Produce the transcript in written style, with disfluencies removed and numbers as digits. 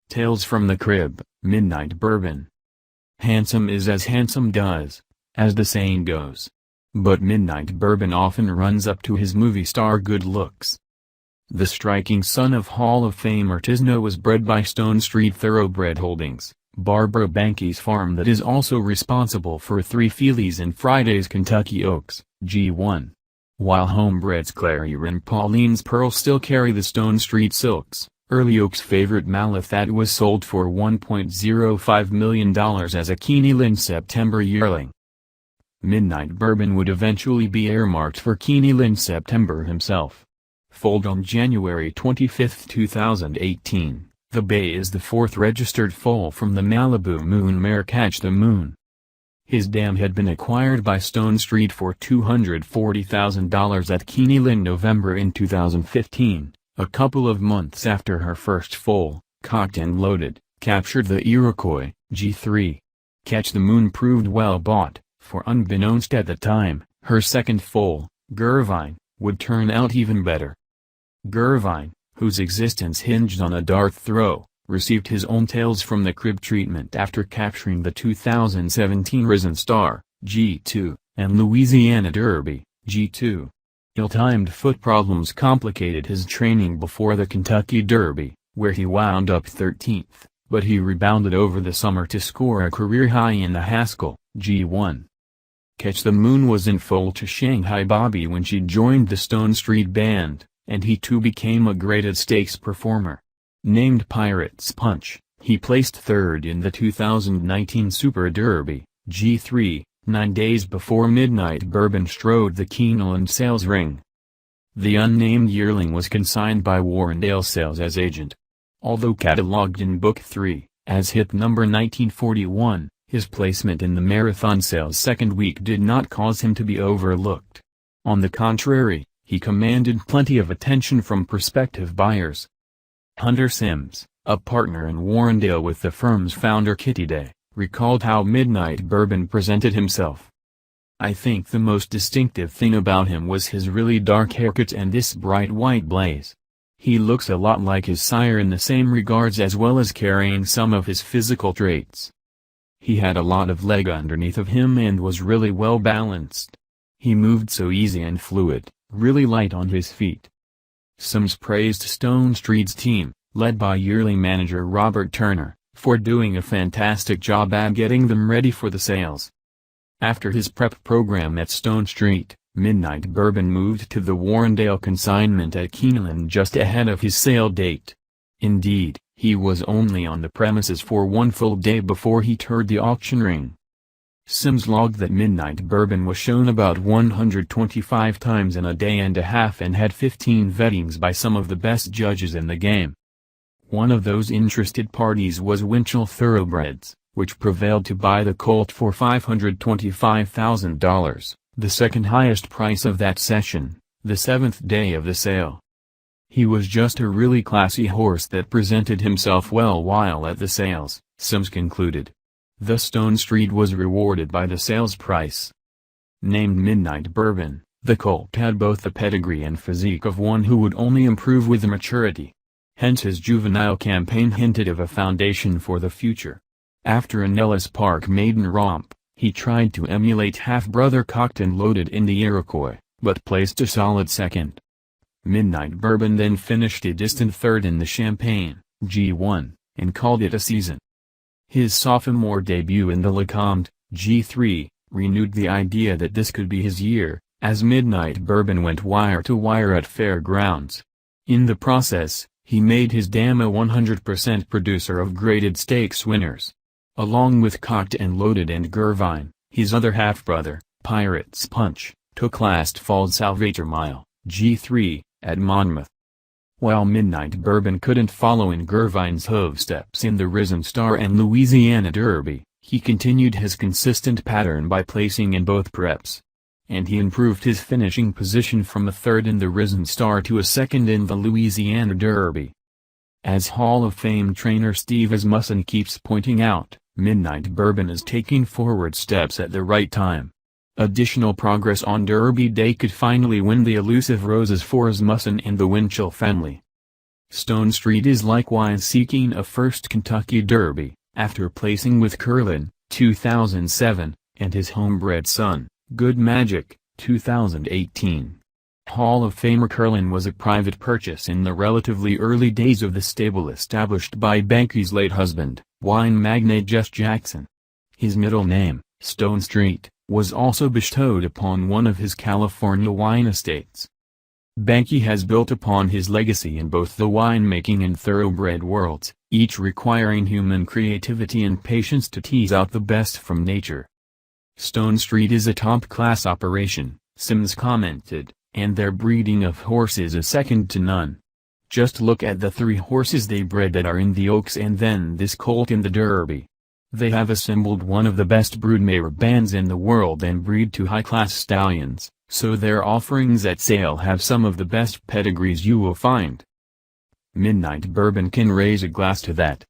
Tales from the Crib, Midnight Bourbon. Handsome is as handsome does, as the saying goes. But Midnight Bourbon often runs up to his movie star good looks. The striking son of Hall of Famer Tisno was bred by Stone Street Thoroughbred Holdings, Barbara Banke's farm that is also responsible for 3 fillies and Friday's Kentucky Oaks, G1. While homebreds Clary and Pauline's Pearl still carry the Stone Street Silks, Early Oak's favorite Malathat was sold for $1.05 million as a Keeney Lynn September yearling. Midnight Bourbon would eventually be earmarked for Keeney Lynn September himself. Foaled on January 25, 2018, the Bay is the 4th registered foal from the Malibu Moon mare Catch the Moon. His dam had been acquired by Stone Street for $240,000 at Keeney Lynn November in 2015. A couple of months after her first foal, Cocked and Loaded, captured the Iroquois, G3. Catch the Moon proved well bought, for unbeknownst at the time, her second foal, Gervine, would turn out even better. Gervine, whose existence hinged on a dart throw, received his own Tales from the Crib treatment after capturing the 2017 Risen Star, G2, and Louisiana Derby, G2. Ill-timed foot problems complicated his training before the Kentucky Derby, where he wound up 13th, but he rebounded over the summer to score a career high in the Haskell, G1. Catch the Moon was in foal to Shanghai Bobby when she joined the Stone Street Band, and he too became a graded stakes performer. Named Pirate's Punch, he placed 3rd in the 2019 Super Derby, G3. 9 days before Midnight Bourbon strode the Keeneland sales ring. The unnamed yearling was consigned by Warrendale Sales as agent. Although catalogued in Book 3, as hit number 1941, his placement in the marathon sales second week did not cause him to be overlooked. On the contrary, he commanded plenty of attention from prospective buyers. Hunter Sims, a partner in Warrendale with the firm's founder Kitty Day, recalled how Midnight Bourbon presented himself. "I think the most distinctive thing about him was his really dark haircut and this bright white blaze. He looks a lot like his sire in the same regards as well as carrying some of his physical traits. He had a lot of leg underneath of him and was really well balanced. He moved so easy and fluid, really light on his feet." Sims praised Stone Street's team, led by yearling manager Robert Turner, for doing a fantastic job at getting them ready for the sales. After his prep program at Stone Street, Midnight Bourbon moved to the Warrendale consignment at Keeneland just ahead of his sale date. Indeed, he was only on the premises for 1 full day before he toured the auction ring. Sims logged that Midnight Bourbon was shown about 125 times in a day and a half and had 15 vettings by some of the best judges in the game. One of those interested parties was Winchell Thoroughbreds, which prevailed to buy the colt for $525,000, the second highest price of that session, the 7th day of the sale. He was just a really classy horse that presented himself well while at the sales, Sims concluded. The Stone Street was rewarded by the sales price. Named Midnight Bourbon, the colt had both the pedigree and physique of one who would only improve with maturity. Hence his juvenile campaign hinted of a foundation for the future. After an Ellis Park maiden romp, he tried to emulate half-brother Cocked and Loaded in the Iroquois, but placed a solid second. Midnight Bourbon then finished a distant 3rd in the Champagne, G1, and called it a season. His sophomore debut in the Lecomte, G3, renewed the idea that this could be his year, as Midnight Bourbon went wire to wire at fairgrounds. In the process, he made his dam a 100% producer of graded stakes winners. Along with Cocked and Loaded and Gervine, his other half-brother, Pirate's Punch, took last fall's Salvator Mile, G3, at Monmouth. While Midnight Bourbon couldn't follow in Gervine's hoofsteps in the Risen Star and Louisiana Derby, he continued his consistent pattern by placing in both preps. And he improved his finishing position from a 3rd in the Risen Star to a 2nd in the Louisiana Derby. As Hall of Fame trainer Steve Asmussen keeps pointing out, Midnight Bourbon is taking forward steps at the right time. Additional progress on Derby Day could finally win the elusive roses for Asmussen and the Winchell family. Stone Street is likewise seeking a first Kentucky Derby, after placing with Curlin, 2007, and his homebred son, Good Magic, 2018. Hall of Famer Curlin was a private purchase in the relatively early days of the stable established by Behnke's late husband, wine magnate Jess Jackson. His middle name, Stone Street, was also bestowed upon one of his California wine estates. Behnke has built upon his legacy in both the winemaking and thoroughbred worlds, each requiring human creativity and patience to tease out the best from nature. Stone Street is a top-class operation, Sims commented, and their breeding of horses is second to none. Just look at the 3 horses they bred that are in the Oaks and then this colt in the Derby. They have assembled one of the best broodmare bands in the world and breed 2 high-class stallions, so their offerings at sale have some of the best pedigrees you will find. Midnight Bourbon can raise a glass to that.